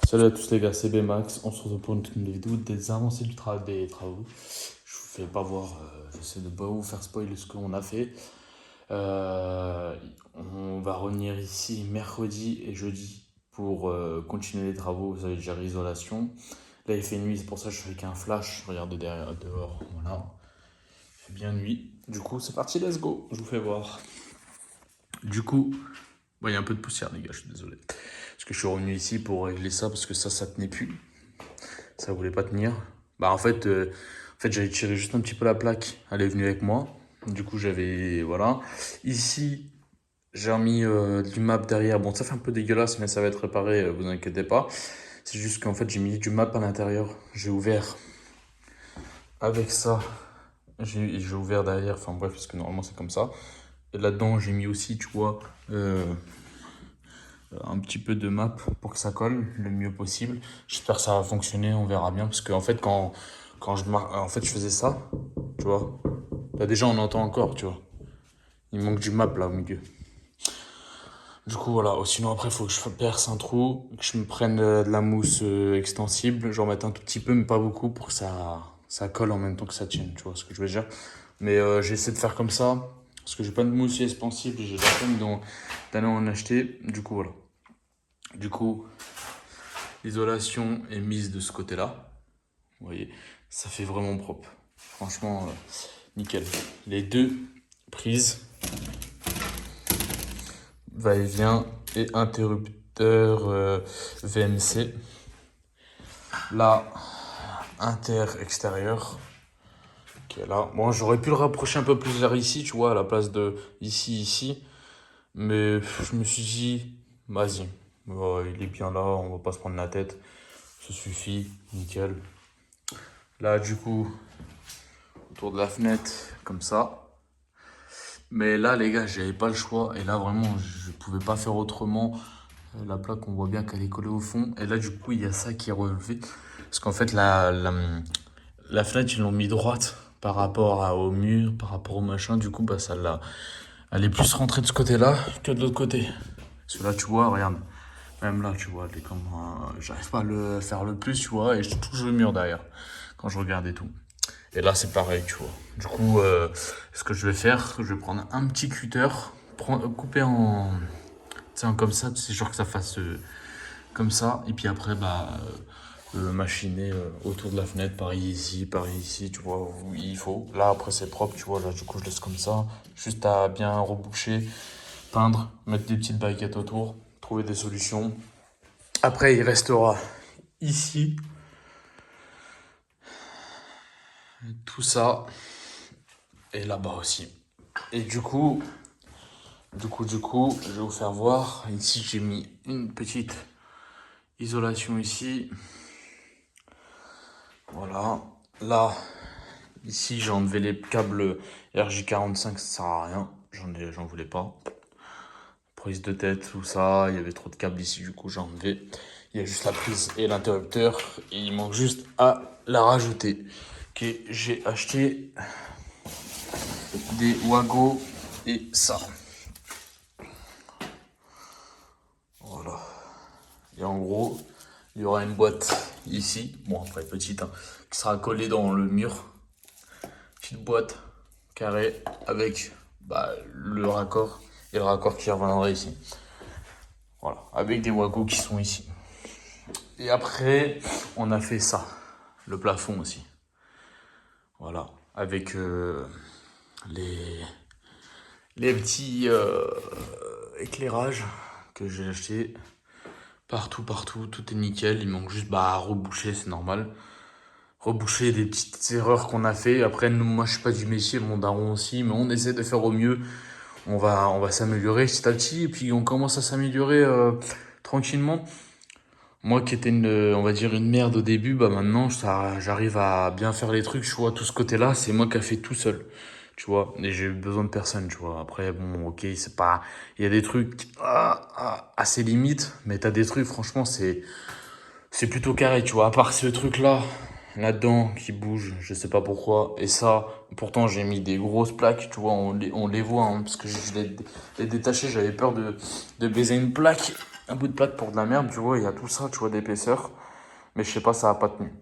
Salut à tous les gars, c'est Bmax. On se retrouve pour une nouvelle vidéo des avancées des travaux. Je vous fais pas voir, j'essaie de pas vous faire spoiler ce qu'on a fait. On va revenir ici mercredi et jeudi pour continuer les travaux. Vous savez déjà l'isolation. Là il fait nuit, c'est pour ça que je fais qu'un flash. Regardez derrière, dehors, voilà. Il fait bien nuit. Du coup c'est parti, let's go. Je vous fais voir. Du coup, il y a un peu de poussière les gars, je suis désolé. Parce que je suis revenu ici pour régler ça parce que ça tenait plus. Ça voulait pas tenir. En fait j'avais tiré juste un petit peu la plaque. Elle est venue avec moi. Du coup, j'avais. Voilà. Ici, j'ai remis du map derrière. Bon, ça fait un peu dégueulasse, mais ça va être réparé, vous inquiétez pas. C'est juste qu'en fait, j'ai mis du map à l'intérieur. J'ai ouvert avec ça. J'ai ouvert derrière. Enfin, bref, parce que normalement, c'est comme ça. Et là-dedans, j'ai mis aussi, tu vois, un petit peu de map pour que ça colle le mieux possible. J'espère que ça va fonctionner, on verra bien. Parce qu'en fait, en fait, je faisais ça, tu vois. Là, déjà, on entend encore, tu vois. Il manque du map là au milieu. Du coup, voilà. Sinon, après, il faut que je perce un trou, que je me prenne de la mousse extensible. J'en mette un tout petit peu, mais pas beaucoup, pour que ça colle en même temps que ça tienne, tu vois ce que je veux dire. Mais j'ai essayé de faire comme ça, parce que j'ai pas de mousse extensible, j'ai la peine d'aller en acheter. Du coup, voilà. Du coup, l'isolation est mise de ce côté-là. Vous voyez, ça fait vraiment propre. Franchement, nickel. Les deux prises, va-et-vient et interrupteur VNC. Là, inter extérieur. Qui est là. Bon, j'aurais pu le rapprocher un peu plus vers ici, tu vois, à la place de ici. Mais je me suis dit, vas-y, il est bien là, on va pas se prendre la tête. Ça suffit, nickel. Là, du coup, autour de la fenêtre, comme ça. Mais là, les gars, j'avais pas le choix. Et là, vraiment, je pouvais pas faire autrement. La plaque, on voit bien qu'elle est collée au fond. Et là, du coup, il y a ça qui est relevé. Parce qu'en fait, la fenêtre, ils l'ont mis droite par rapport au mur, par rapport au machin. Du coup, bah, elle est plus rentrée de ce côté-là que de l'autre côté. Parce que là, tu vois, regarde. Même là, tu vois, elle est comme, j'arrive pas à le faire le plus, tu vois. Et je touche le mur derrière. Quand je regarde et tout. Et là, c'est pareil, tu vois. Du coup, ce que je vais faire, je vais prendre un petit cutter, couper en, tu sais, comme ça, c'est genre que ça fasse comme ça. Et puis après, machiner autour de la fenêtre, par ici, tu vois, où il faut. Là, après, c'est propre, tu vois. Là, du coup, je laisse comme ça. Juste à bien reboucher, peindre, mettre des petites baguettes autour, trouver des solutions. Après, il restera ici tout ça. Et là-bas aussi. Et du coup, je vais vous faire voir. Ici, j'ai mis une petite isolation ici. Voilà. Là, ici, j'ai enlevé les câbles RJ45, ça sert à rien. J'en voulais pas. Prise de tête, tout ça. Il y avait trop de câbles ici, du coup, j'ai enlevé. Il y a juste la prise et l'interrupteur. Et il manque juste à la rajouter. Ok, j'ai acheté des Wago et ça. Voilà. Et en gros, il y aura une boîte ici, bon après petite, hein, qui sera collée dans le mur. Petite boîte carrée avec le raccord et le raccord qui reviendra ici. Voilà, avec des wagons qui sont ici. Et après, on a fait ça, le plafond aussi. Voilà, avec les, les petits éclairages que j'ai achetés. Partout, tout est nickel. Il manque juste à reboucher, c'est normal. Reboucher des petites erreurs qu'on a fait. Après, nous, moi, je suis pas du métier, mon daron aussi, mais on essaie de faire au mieux. On va s'améliorer petit à petit, et puis on commence à s'améliorer tranquillement. Moi, qui étais on va dire une merde au début, maintenant, j'arrive à bien faire les trucs. Tu vois, tout ce côté-là, c'est moi qui a fait tout seul. Tu vois, et j'ai eu besoin de personne, tu vois. Après, bon, ok, c'est pas, il y a des trucs assez limites, mais t'as des trucs, franchement, c'est plutôt carré, tu vois. À part ce truc-là, là-dedans, qui bouge, je sais pas pourquoi. Et ça, pourtant, j'ai mis des grosses plaques, tu vois, on les voit, hein, parce que je les détaché, j'avais peur de baiser une plaque. un bout de plaque pour de la merde, tu vois, il y a tout ça, tu vois, d'épaisseur. Mais je sais pas, ça a pas tenu.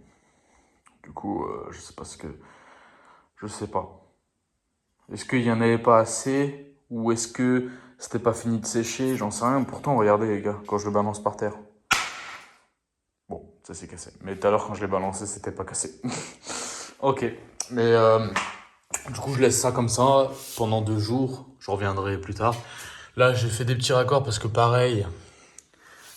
Du coup, je sais pas ce que... Je sais pas. Est-ce qu'il y en avait pas assez? Ou est-ce que c'était pas fini de sécher? J'en sais rien. Pourtant, regardez les gars, quand je le balance par terre. Bon, ça s'est cassé. Mais tout à l'heure, quand je l'ai balancé, c'était pas cassé. Ok. Mais du coup, je laisse ça comme ça pendant 2 jours. Je reviendrai plus tard. Là, j'ai fait des petits raccords parce que pareil,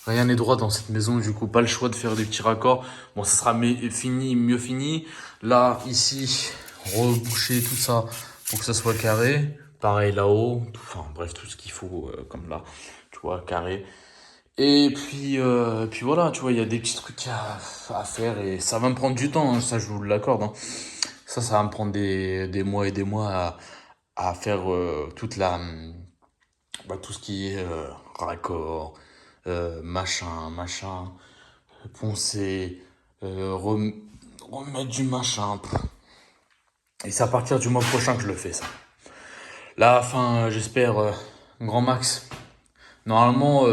rien n'est droit dans cette maison. Du coup, pas le choix de faire des petits raccords. Bon, ça sera fini, mieux fini. Là, ici, reboucher tout ça pour que ça soit carré. Pareil là-haut. Enfin, bref, tout ce qu'il faut comme là. Tu vois, carré. Et puis voilà, tu vois, il y a des petits trucs à faire et ça va me prendre du temps, hein, ça je vous l'accorde. Hein. Ça va me prendre des mois et des mois à faire tout ce qui est raccord, machin, poncer, remettre du machin. Et c'est à partir du mois prochain que je le fais ça. Là, enfin, j'espère, grand max. Normalement,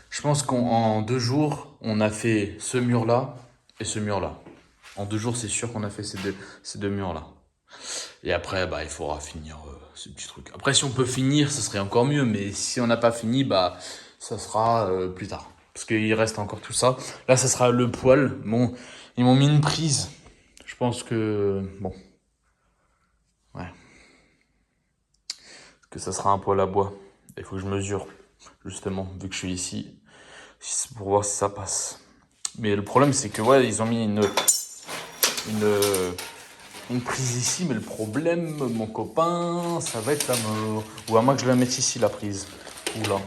je pense qu'en 2 jours, on a fait ce mur-là et ce mur-là. En 2 jours, c'est sûr qu'on a fait ces deux murs-là. Et après, bah, il faudra finir ce petit truc. Après, si on peut finir, ce serait encore mieux. Mais si on n'a pas fini, bah, ça sera plus tard. Parce qu'il reste encore tout ça. Là, ça sera le poêle. Bon, ils m'ont mis une prise. Je pense que, bon, ouais, que ça sera un poêle à bois. Il faut que je mesure, justement, vu que je suis ici, pour voir si ça passe. Mais le problème, c'est que, ouais, ils ont mis une prise ici, mais le problème, mon copain, ça va être la mort. Ou à moins que je la mette ici, la prise. Ou là.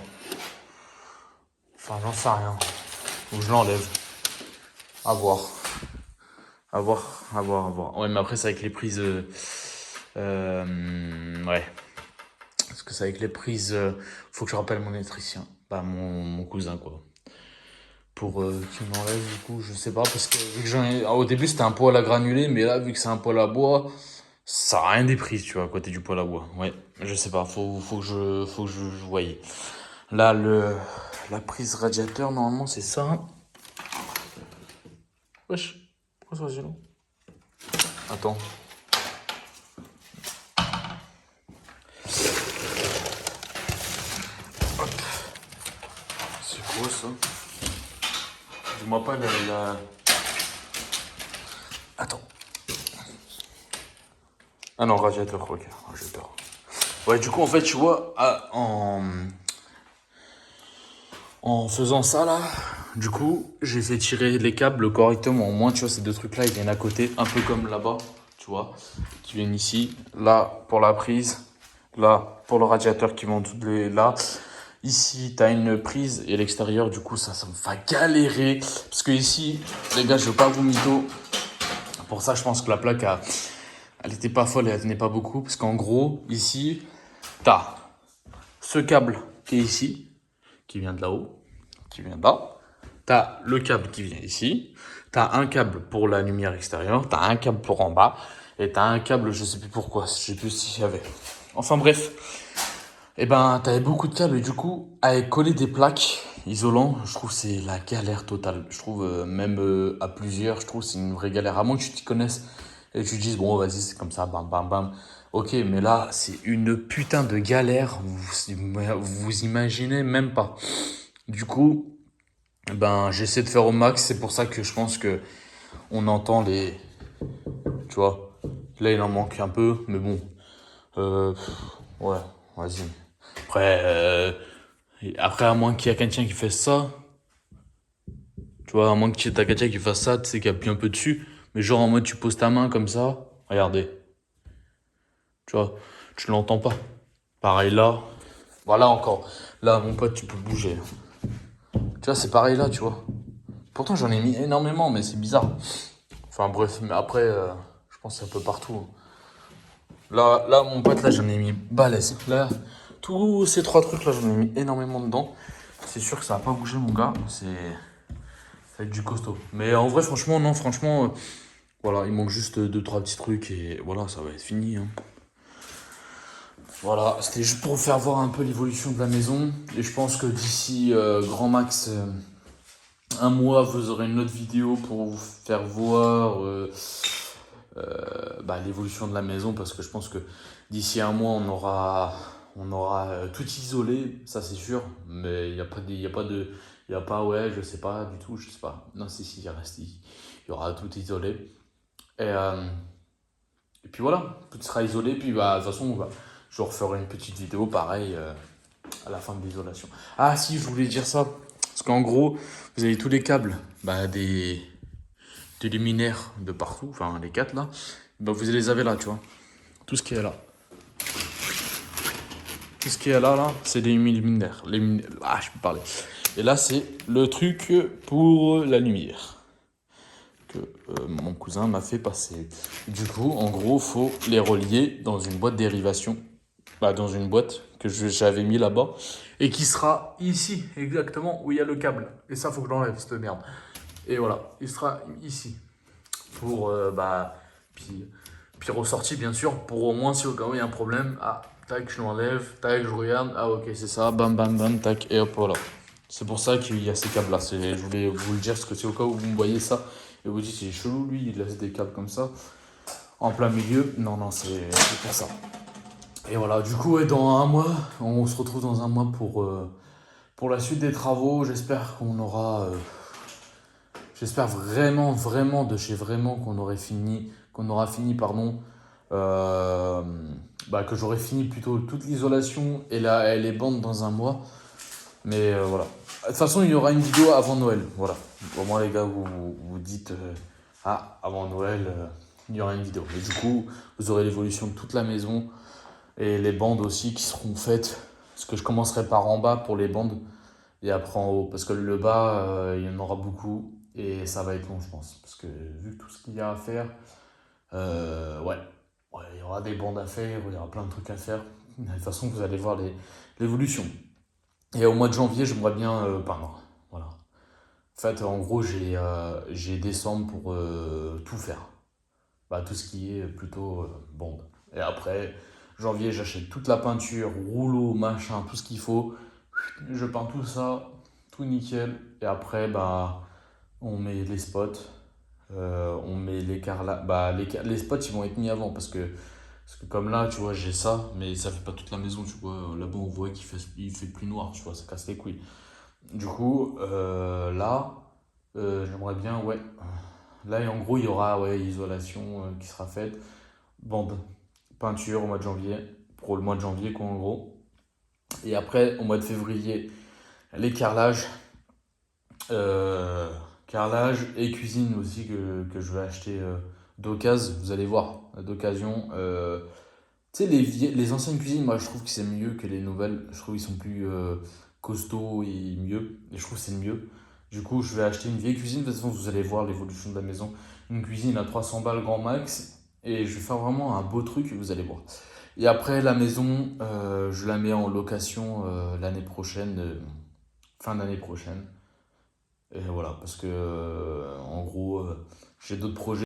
Enfin, j'en sais rien. Ou je l'enlève. À voir. À voir, à voir, à voir. Ouais, mais après, c'est avec les prises... ouais. Parce que c'est avec les prises... faut que je rappelle mon électricien. Bah, mon cousin, quoi. Pour qu'il m'enlève, du coup, je sais pas. Parce que vu que au début, c'était un poêle à granulés, mais là, vu que c'est un poêle à bois... Ça a rien des prises, tu vois, à côté du poêle à bois. Ouais, je sais pas, faut que je voyais. Là, la prise radiateur, normalement, c'est ça. Wesh, pourquoi ça, long? Attends. Hop. C'est quoi ça? Dis-moi pas la... Attends. Ah non, radiateur, ok, radiateur. Ouais, du coup, en fait, tu vois, en faisant ça là, du coup, j'ai fait tirer les câbles correctement. Au moins, tu vois, ces deux trucs-là, ils viennent à côté, un peu comme là-bas, tu vois, qui viennent ici. Là, pour la prise. Là, pour le radiateur qui vont toutes les là. Ici, t'as une prise et l'extérieur, du coup, ça me va galérer. Parce que ici, les gars, je veux pas vous mytho. Pour ça, je pense que la plaque, elle était pas folle et elle tenait pas beaucoup. Parce qu'en gros, ici, t'as ce câble qui est ici, qui vient de là-haut, qui vient de là. T'as le câble qui vient ici. T'as un câble pour la lumière extérieure. T'as un câble pour en bas. Et t'as un câble, je sais plus pourquoi. Je sais plus s'il y avait. Enfin bref. Et ben, t'avais beaucoup de câbles. Et du coup, avec coller des plaques isolantes, je trouve que c'est la galère totale. Je trouve, même à plusieurs, je trouve que c'est une vraie galère. À moins que tu t'y connaisses et que tu te dises, bon, vas-y, c'est comme ça, bam, bam, bam. Ok, mais là, c'est une putain de galère. Vous imaginez même pas. Du coup, ben, j'essaie de faire au max. C'est pour ça que je pense que on entend les... Tu vois, là, il en manque un peu. Mais bon, ouais, vas-y. Après, à moins qu'il y ait quelqu'un qui fasse ça. Tu vois, à moins que t'as quelqu'un qui fasse ça, tu sais, qui appuie un peu dessus. Mais genre, en mode, tu poses ta main comme ça. Regardez. Tu vois, tu l'entends pas. Pareil là. Voilà encore. Là, mon pote, tu peux bouger. Tu vois, c'est pareil là, tu vois. Pourtant, j'en ai mis énormément, mais c'est bizarre. Enfin, bref, mais après, je pense que c'est un peu partout. Là, mon pote, là, j'en ai mis balèze. Là, tous ces trois trucs, là, j'en ai mis énormément dedans. C'est sûr que ça va pas bouger, mon gars. Ça va être du costaud. Mais en vrai, franchement, non, franchement, voilà, il manque juste deux, trois petits trucs et voilà, ça va être fini. Hein. Voilà, c'était juste pour vous faire voir un peu l'évolution de la maison. Et je pense que d'ici grand max un mois, vous aurez une autre vidéo pour vous faire voir l'évolution de la maison. Parce que je pense que d'ici un mois, on aura tout isolé, ça c'est sûr. Mais il n'y a pas ouais, je sais pas du tout, je sais pas. Non, si, il reste, il y aura tout isolé. Et, euh, et puis voilà, tout sera isolé. Puis bah, de toute façon, je referai une petite vidéo pareil à la fin de l'isolation. Ah si, je voulais dire ça. Parce qu'en gros, vous avez tous les câbles des luminaires de partout, enfin les quatre là. Bah, vous les avez là, tu vois. Tout ce qui est là. Tout ce qui est là, c'est des luminaires. Ah, je peux parler. Et là, c'est le truc pour la lumière que mon cousin m'a fait passer. Du coup, en gros, faut les relier dans une boîte dérivation. Dans une boîte que j'avais mis là-bas. Et qui sera ici, exactement, où il y a le câble. Et ça, faut que je l'enlève, cette merde. Et voilà, il sera ici. Pour, puis ressorti, bien sûr, pour au moins, si au cas où il y a un problème, tac, je l'enlève, tac, je regarde, ok, c'est ça, bam, bam, bam, tac, et hop, voilà. C'est pour ça qu'il y a ces câbles-là. Je voulais vous le dire, parce que c'est au cas où vous me voyez ça, et vous dites, c'est chelou, lui, il laisse des câbles comme ça, en plein milieu. Non, c'est pour ça. Et voilà, du coup, ouais, dans un mois, on se retrouve dans un mois pour la suite des travaux. J'espère qu'on aura. J'espère vraiment, vraiment, de chez vraiment qu'on aura fini, pardon. euh, que j'aurai fini plutôt toute l'isolation et les bandes dans un mois. Mais voilà. De toute façon, il y aura une vidéo avant Noël. Voilà. Au moins, les gars, vous dites avant Noël, il y aura une vidéo. Et du coup, vous aurez l'évolution de toute la maison. Et les bandes aussi qui seront faites. Parce que je commencerai par en bas pour les bandes et après en haut. Parce que le bas, il y en aura beaucoup et ça va être long, je pense. Parce que vu tout ce qu'il y a à faire, ouais, il y aura des bandes à faire, il y aura plein de trucs à faire. De toute façon, vous allez voir l'évolution. Et au mois de janvier, j'aimerais bien peindre. Voilà. En fait, en gros, j'ai décembre pour tout faire. Tout ce qui est plutôt bande. Et après, janvier, j'achète toute la peinture, rouleau, machin, tout ce qu'il faut. Je peins tout ça, tout nickel. Et après, on met les spots. On met les carrelages. Les spots, ils vont être mis avant parce que comme là, tu vois, j'ai ça, mais ça fait pas toute la maison, tu vois. Là-bas, on voit il fait plus noir, tu vois, ça casse les couilles. Du coup, là, j'aimerais bien, ouais. Là, en gros, il y aura ouais, isolation qui sera faite. Bande, peinture au mois de janvier, pour le mois de janvier, quoi, en gros. Et après, au mois de février, les carrelages. Euh, Carrelage et cuisine aussi que je vais acheter d'occasion. Vous allez voir, d'occasion. Tu sais, les anciennes cuisines, moi je trouve que c'est mieux que les nouvelles. Je trouve qu'ils sont plus costauds et mieux. Et je trouve que c'est mieux. Du coup, je vais acheter une vieille cuisine. De toute façon, vous allez voir l'évolution de la maison. Une cuisine à 300 balles grand max. Et je vais faire vraiment un beau truc, vous allez voir. Et après, la maison, je la mets en location l'année prochaine, fin d'année prochaine. Et voilà, parce que en gros, j'ai d'autres projets.